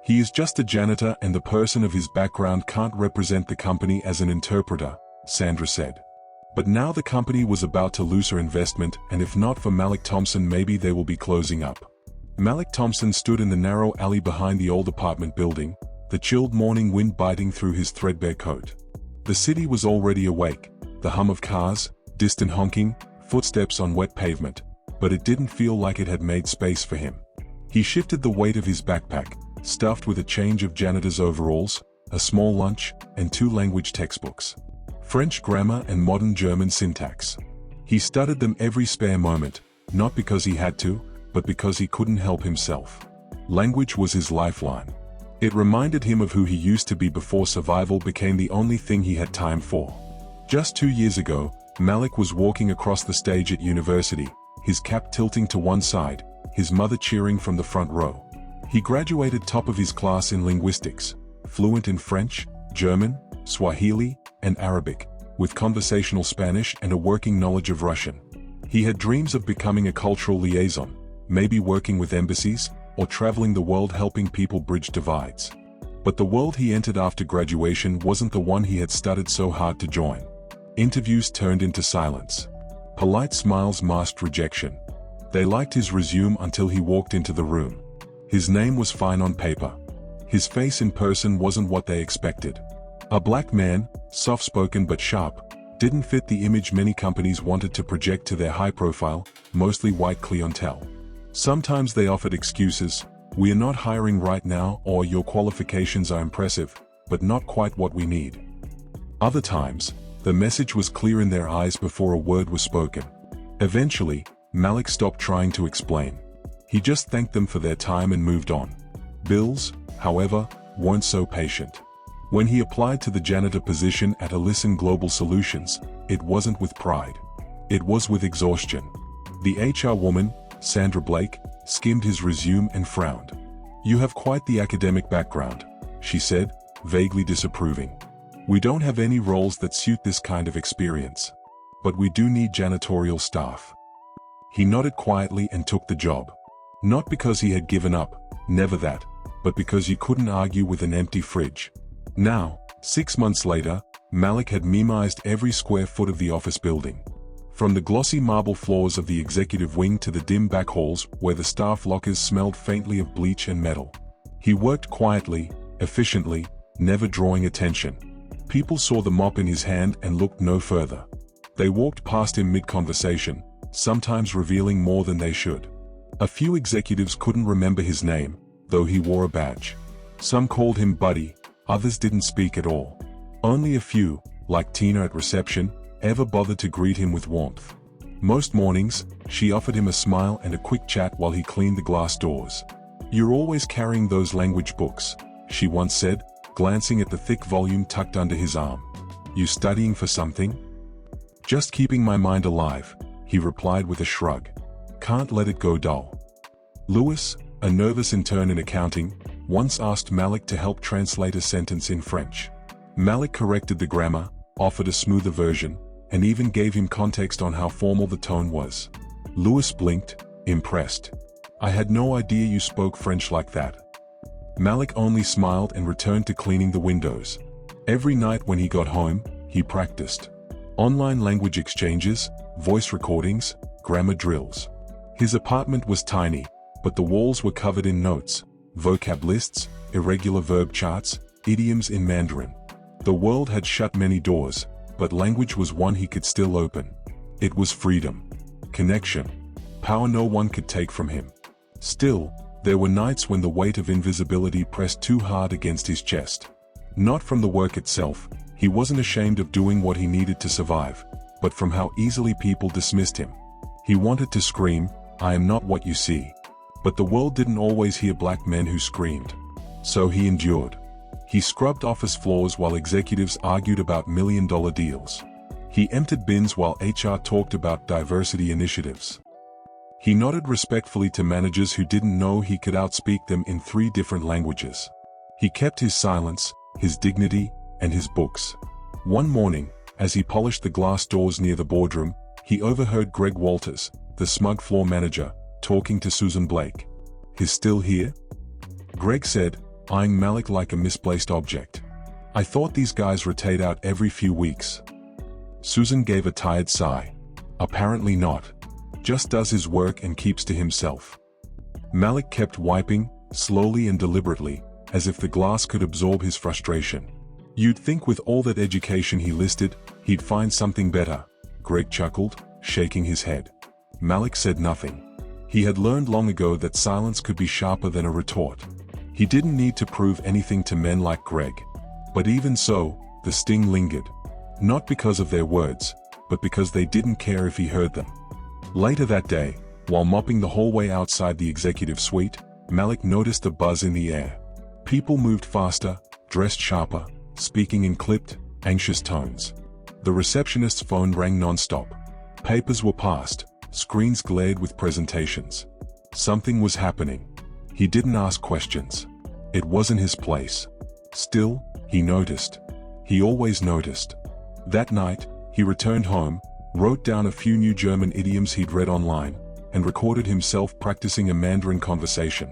He is just a janitor and the person of his background can't represent the company as an interpreter, Sandra said. But now the company was about to lose her investment, and if not for Malik Thompson, maybe they will be closing up. Malik Thompson stood in the narrow alley behind the old apartment building, the chilled morning wind biting through his threadbare coat. The city was already awake, the hum of cars, distant honking, footsteps on wet pavement, but it didn't feel like it had made space for him. He shifted the weight of his backpack, stuffed with a change of janitor's overalls, a small lunch, and 2 language textbooks. French grammar and modern German syntax. He studied them every spare moment, not because he had to, but because he couldn't help himself. Language was his lifeline. It reminded him of who he used to be before survival became the only thing he had time for. Just 2 years ago, Malik was walking across the stage at university, his cap tilting to one side, his mother cheering from the front row. He graduated top of his class in linguistics, fluent in French, German, Swahili, and Arabic, with conversational Spanish and a working knowledge of Russian. He had dreams of becoming a cultural liaison, maybe working with embassies, or traveling the world helping people bridge divides. But the world he entered after graduation wasn't the one he had studied so hard to join. Interviews turned into silence. Polite smiles masked rejection. They liked his resume until he walked into the room. His name was fine on paper. His face in person wasn't what they expected. A black man, soft-spoken but sharp, didn't fit the image many companies wanted to project to their high-profile, mostly white clientele. Sometimes they offered excuses, "We are not hiring right now," or "Your qualifications are impressive, but not quite what we need." Other times, the message was clear in their eyes before a word was spoken. Eventually, Malik stopped trying to explain. He just thanked them for their time and moved on. Bills, however, weren't so patient. When he applied to the janitor position at Allison Global Solutions, it wasn't with pride. It was with exhaustion. The HR woman, Sandra Blake, skimmed his resume and frowned. "You have quite the academic background," she said, vaguely disapproving. "We don't have any roles that suit this kind of experience. But we do need janitorial staff." He nodded quietly and took the job. Not because he had given up, never that, but because you couldn't argue with an empty fridge. Now, 6 months later, Malik had memoized every square foot of the office building. From the glossy marble floors of the executive wing to the dim back halls where the staff lockers smelled faintly of bleach and metal. He worked quietly, efficiently, never drawing attention. People saw the mop in his hand and looked no further. They walked past him mid-conversation, sometimes revealing more than they should. A few executives couldn't remember his name, though he wore a badge. Some called him Buddy, others didn't speak at all. Only a few, like Tina at reception, ever bothered to greet him with warmth. Most mornings, she offered him a smile and a quick chat while he cleaned the glass doors. "You're always carrying those language books," she once said, glancing at the thick volume tucked under his arm. "You studying for something?" "Just keeping my mind alive," he replied with a shrug. "Can't let it go dull." Louis, a nervous intern in accounting, once asked Malik to help translate a sentence in French. Malik corrected the grammar, offered a smoother version, and even gave him context on how formal the tone was. Louis blinked, impressed. "I had no idea you spoke French like that." Malik only smiled and returned to cleaning the windows. Every night when he got home, he practiced. Online language exchanges, voice recordings, grammar drills. His apartment was tiny, but the walls were covered in notes, vocab lists, irregular verb charts, idioms in Mandarin. The world had shut many doors, but language was one he could still open. It was freedom, connection, power no one could take from him. Still, there were nights when the weight of invisibility pressed too hard against his chest. Not from the work itself, he wasn't ashamed of doing what he needed to survive, but from how easily people dismissed him. He wanted to scream, "I am not what you see." But the world didn't always hear black men who screamed. So he endured. He scrubbed office floors while executives argued about million-dollar deals. He emptied bins while HR talked about diversity initiatives. He nodded respectfully to managers who didn't know he could outspeak them in 3 different languages. He kept his silence, his dignity, and his books. One morning, as he polished the glass doors near the boardroom, he overheard Greg Walters, the smug floor manager, talking to Susan Blake. "He's still here?" Greg said, eyeing Malik like a misplaced object. "I thought these guys rotate out every few weeks." Susan gave a tired sigh. "Apparently not. Just does his work and keeps to himself." Malik kept wiping, slowly and deliberately, as if the glass could absorb his frustration. "You'd think with all that education he listed, he'd find something better," Greg chuckled, shaking his head. Malik said nothing. He had learned long ago that silence could be sharper than a retort. He didn't need to prove anything to men like Greg. But even so, the sting lingered. Not because of their words, but because they didn't care if he heard them. Later that day, while mopping the hallway outside the executive suite, Malik noticed a buzz in the air. People moved faster, dressed sharper, speaking in clipped, anxious tones. The receptionist's phone rang non-stop. Papers were passed, screens glared with presentations. Something was happening. He didn't ask questions. It wasn't his place. Still, he noticed. He always noticed. That night, he returned home, wrote down a few new German idioms he'd read online, and recorded himself practicing a Mandarin conversation.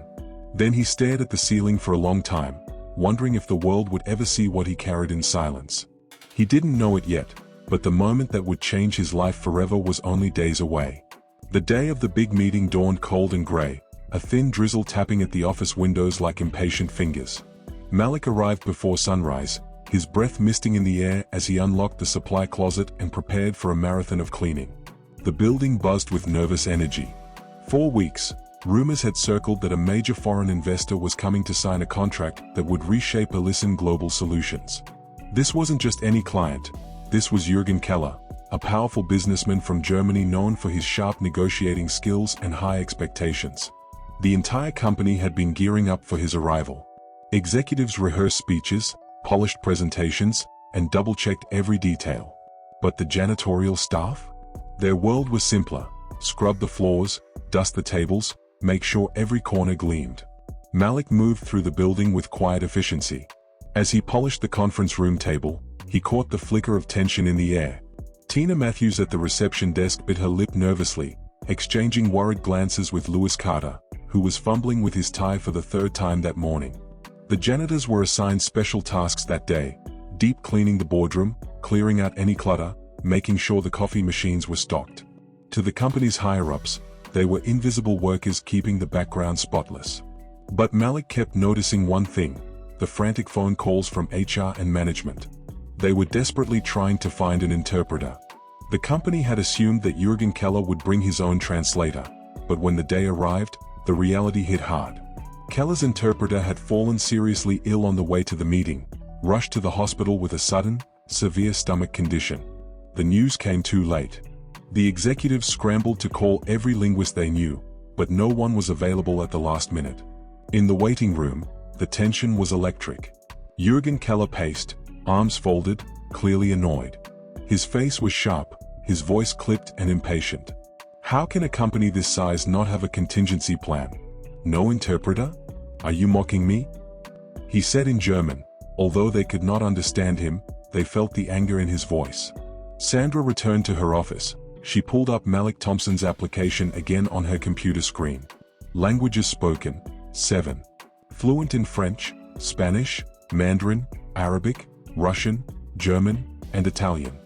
Then he stared at the ceiling for a long time, wondering if the world would ever see what he carried in silence. He didn't know it yet, but the moment that would change his life forever was only days away. The day of the big meeting dawned cold and gray, a thin drizzle tapping at the office windows like impatient fingers. Malik arrived before sunrise, his breath misting in the air as he unlocked the supply closet and prepared for a marathon of cleaning. The building buzzed with nervous energy. 4 weeks, rumors had circled that a major foreign investor was coming to sign a contract that would reshape Ellison Global Solutions. This wasn't just any client. This was Jürgen Keller, a powerful businessman from Germany known for his sharp negotiating skills and high expectations. The entire company had been gearing up for his arrival. Executives rehearsed speeches, polished presentations, and double-checked every detail. But the janitorial staff? Their world was simpler. Scrub the floors, dust the tables, make sure every corner gleamed. Malik moved through the building with quiet efficiency. As he polished the conference room table, he caught the flicker of tension in the air. Tina Matthews at the reception desk bit her lip nervously, exchanging worried glances with Lewis Carter, who was fumbling with his tie for the 3rd time that morning. The janitors were assigned special tasks that day: deep cleaning the boardroom, clearing out any clutter, making sure the coffee machines were stocked. To the company's higher-ups, they were invisible workers keeping the background spotless. But Malik kept noticing one thing: the frantic phone calls from HR and management. They were desperately trying to find an interpreter. The company had assumed that Jürgen Keller would bring his own translator, but when the day arrived, the reality hit hard. Keller's interpreter had fallen seriously ill on the way to the meeting, rushed to the hospital with a sudden, severe stomach condition. The news came too late. The executives scrambled to call every linguist they knew, but no one was available at the last minute. In the waiting room, the tension was electric. Jürgen Keller paced, arms folded, clearly annoyed. His face was sharp, his voice clipped and impatient. How can a company this size not have a contingency plan? No interpreter? Are you mocking me? He said in German. Although they could not understand him, they felt the anger in his voice. Sandra returned to her office. She pulled up Malik Thompson's application again on her computer screen. Languages spoken: 7. Fluent in French, Spanish, Mandarin, Arabic, Russian, German, and Italian.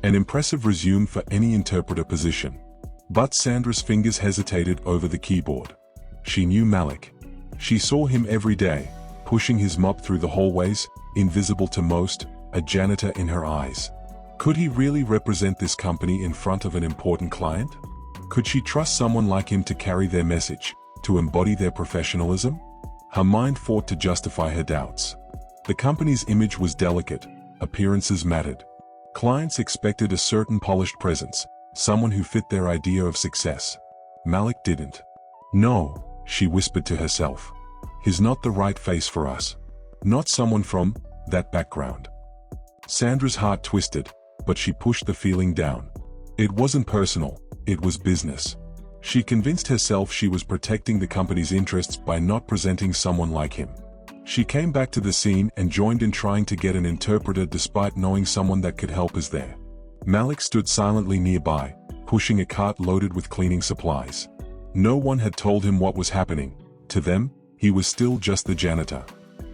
An impressive resume for any interpreter position. But Sandra's fingers hesitated over the keyboard. She knew Malik. She saw him every day, pushing his mop through the hallways, invisible to most, a janitor in her eyes. Could he really represent this company in front of an important client? Could she trust someone like him to carry their message, to embody their professionalism? Her mind fought to justify her doubts. The company's image was delicate, appearances mattered. Clients expected a certain polished presence, someone who fit their idea of success. Malik didn't. No, she whispered to herself. He's not the right face for us. Not someone from that background. Sandra's heart twisted, but she pushed the feeling down. It wasn't personal, it was business. She convinced herself she was protecting the company's interests by not presenting someone like him. She came back to the scene and joined in trying to get an interpreter despite knowing someone that could help is there. Malik stood silently nearby, pushing a cart loaded with cleaning supplies. No one had told him what was happening. To them, he was still just the janitor.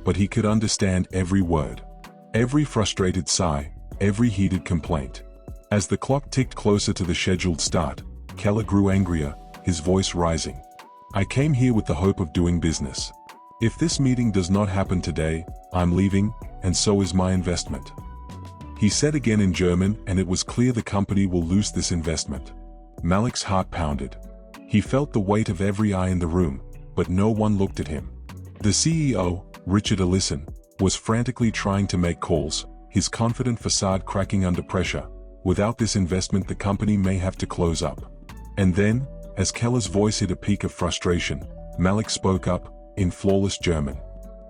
but he could understand every word. Every frustrated sigh, every heated complaint. As the clock ticked closer to the scheduled start, Keller grew angrier, his voice rising. "I came here with the hope of doing business. If this meeting does not happen today, I'm leaving, and so is my investment." He said again in German, and it was clear the company will lose this investment. Malik's heart pounded. He felt the weight of every eye in the room, but no one looked at him. The CEO, Richard Ellison, was frantically trying to make calls, his confident facade cracking under pressure. Without this investment, the company may have to close up. And then, as Keller's voice hit a peak of frustration, Malik spoke up, in flawless German.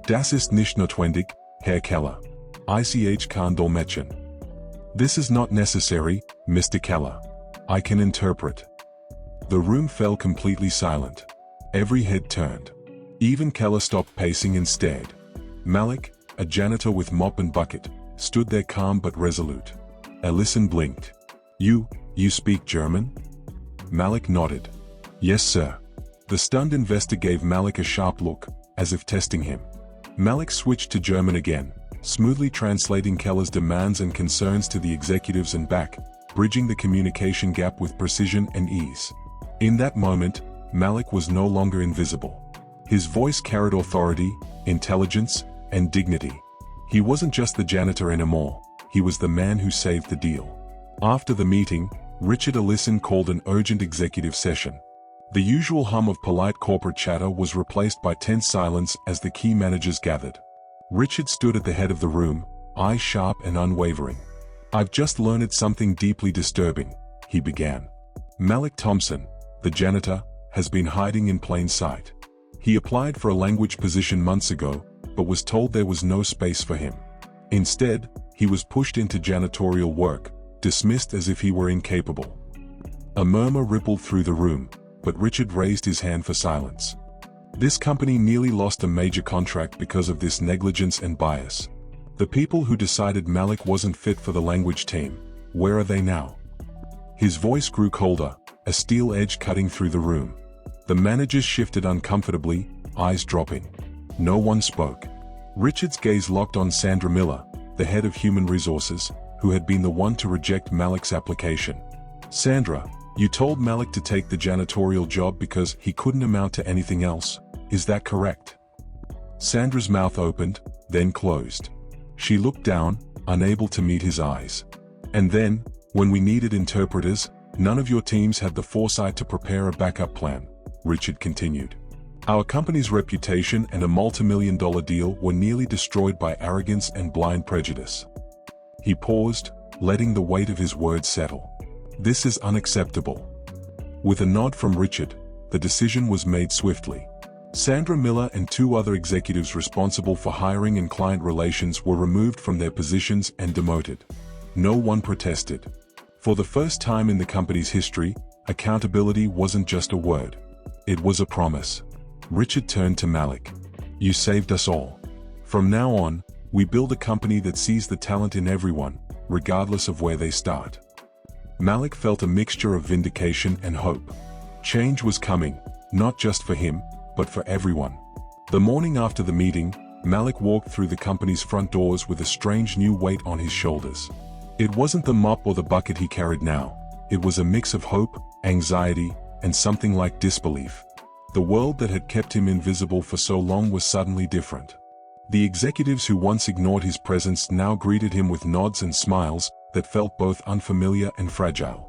"Das ist nicht notwendig, Herr Keller. Ich kann dolmetschen." "This is not necessary, Mr. Keller. I can interpret." The room fell completely silent. Every head turned. Even Keller stopped pacing and stared. Malik, a janitor with mop and bucket, stood there calm but resolute. Ellison blinked. You speak German?" Malik nodded. "Yes, sir." The stunned investor gave Malik a sharp look, as if testing him. Malik switched to German again, smoothly translating Keller's demands and concerns to the executives and back, bridging the communication gap with precision and ease. In that moment, Malik was no longer invisible. His voice carried authority, intelligence, and dignity. He wasn't just the janitor anymore, he was the man who saved the deal. After the meeting, Richard Ellison called an urgent executive session. The usual hum of polite corporate chatter was replaced by tense silence as the key managers gathered. Richard stood at the head of the room, eyes sharp and unwavering. "I've just learned something deeply disturbing," he began. "Malik Thompson, the janitor, has been hiding in plain sight. He applied for a language position months ago, but was told there was no space for him. Instead, he was pushed into janitorial work, dismissed as if he were incapable." A murmur rippled through the room, but Richard raised his hand for silence. This company nearly lost a major contract because of this negligence and bias. The people who decided Malik wasn't fit for the language team, where are they now? His voice grew colder, a steel edge cutting through the room. The managers shifted uncomfortably, eyes dropping. No one spoke. Richard's gaze locked on Sandra Miller, the head of human resources, who had been the one to reject Malik's application. "Sandra, you told Malik to take the janitorial job because he couldn't amount to anything else, is that correct?" Sandra's mouth opened, then closed. She looked down, unable to meet his eyes. "And then, when we needed interpreters, none of your teams had the foresight to prepare a backup plan," Richard continued. "Our company's reputation and a multi-million-dollar deal were nearly destroyed by arrogance and blind prejudice." He paused, letting the weight of his words settle. "This is unacceptable." With a nod from Richard, the decision was made swiftly. Sandra Miller and two other executives responsible for hiring and client relations were removed from their positions and demoted. No one protested. For the first time in the company's history, accountability wasn't just a word. It was a promise. Richard turned to Malik. "You saved us all. From now on, we build a company that sees the talent in everyone, regardless of where they start." Malik felt a mixture of vindication and hope. Change was coming, not just for him, but for everyone. The morning after the meeting, Malik walked through the company's front doors with a strange new weight on his shoulders. It wasn't the mop or the bucket he carried now. It was a mix of hope, anxiety, and something like disbelief. The world that had kept him invisible for so long was suddenly different. The executives who once ignored his presence now greeted him with nods and smiles that felt both unfamiliar and fragile.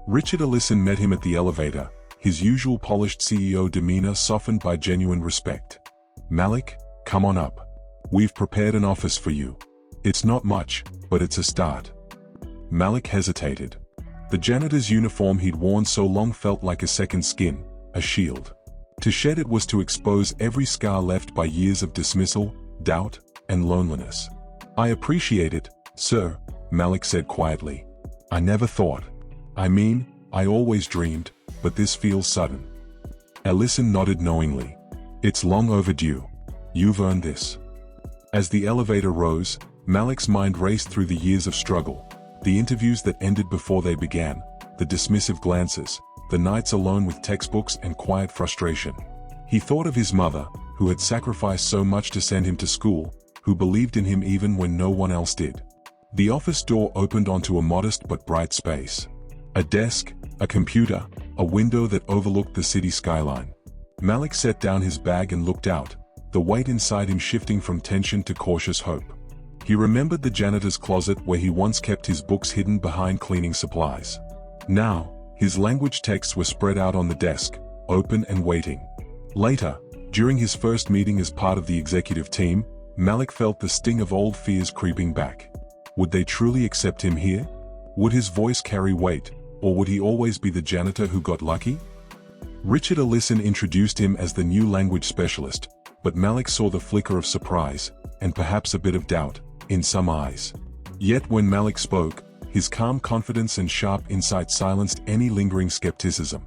Richard Ellison met him at the elevator, his usual polished CEO demeanor softened by genuine respect. "Malik, come on up. We've prepared an office for you. It's not much, but it's a start." Malik hesitated. The janitor's uniform he'd worn so long felt like a second skin, a shield. To shed it was to expose every scar left by years of dismissal, doubt, and loneliness. "I appreciate it, sir," Malik said quietly. "I never thought. I always dreamed, but this feels sudden." Ellison nodded knowingly. "It's long overdue. You've earned this." As the elevator rose, Malik's mind raced through the years of struggle, the interviews that ended before they began, the dismissive glances, the nights alone with textbooks and quiet frustration. He thought of his mother, who had sacrificed so much to send him to school, who believed in him even when no one else did. The office door opened onto a modest but bright space. A desk, a computer, a window that overlooked the city skyline. Malik set down his bag and looked out, the weight inside him shifting from tension to cautious hope. He remembered the janitor's closet where he once kept his books hidden behind cleaning supplies. Now, his language texts were spread out on the desk, open and waiting. Later, during his first meeting as part of the executive team, Malik felt the sting of old fears creeping back. Would they truly accept him here? Would his voice carry weight, or would he always be the janitor who got lucky? Richard Allison introduced him as the new language specialist, but Malik saw the flicker of surprise, and perhaps a bit of doubt, in some eyes. Yet when Malik spoke, his calm confidence and sharp insight silenced any lingering skepticism.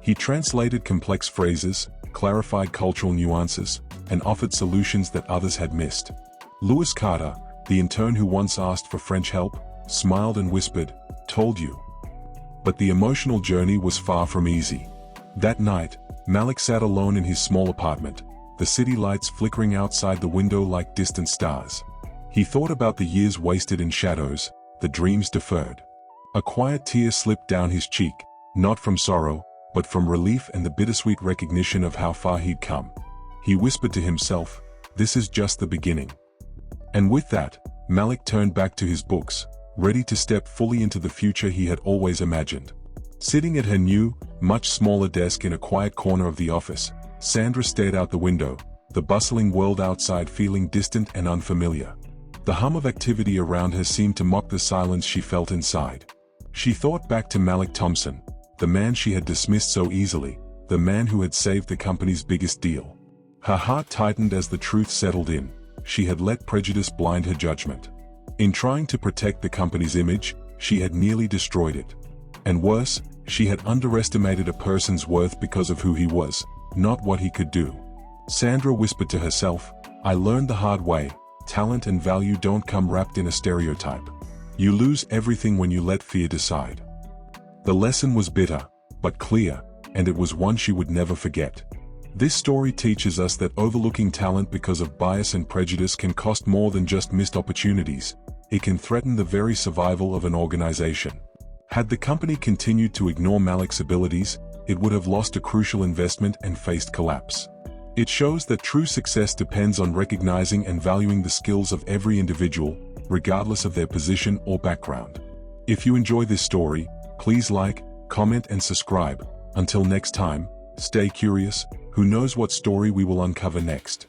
He translated complex phrases, clarified cultural nuances, and offered solutions that others had missed. Lewis Carter, the intern who once asked for French help, smiled and whispered, "Told you." But the emotional journey was far from easy. That night, Malik sat alone in his small apartment, the city lights flickering outside the window like distant stars. He thought about the years wasted in shadows, the dreams deferred. A quiet tear slipped down his cheek, not from sorrow, but from relief and the bittersweet recognition of how far he'd come. He whispered to himself, "This is just the beginning." And with that, Malik turned back to his books, ready to step fully into the future he had always imagined. Sitting at her new, much smaller desk in a quiet corner of the office, Sandra stared out the window, the bustling world outside feeling distant and unfamiliar. The hum of activity around her seemed to mock the silence she felt inside. She thought back to Malik Thompson, the man she had dismissed so easily, the man who had saved the company's biggest deal. Her heart tightened as the truth settled in. She had let prejudice blind her judgment. In trying to protect the company's image, she had nearly destroyed it. And worse, she had underestimated a person's worth because of who he was, not what he could do. Sandra whispered to herself, "I learned the hard way, talent and value don't come wrapped in a stereotype. You lose everything when you let fear decide." The lesson was bitter, but clear, and it was one she would never forget. This story teaches us that overlooking talent because of bias and prejudice can cost more than just missed opportunities. It can threaten the very survival of an organization. Had the company continued to ignore Malik's abilities, it would have lost a crucial investment and faced collapse. It shows that true success depends on recognizing and valuing the skills of every individual, regardless of their position or background. If you enjoy this story, please like, comment and subscribe. Until next time, stay curious, who knows what story we will uncover next.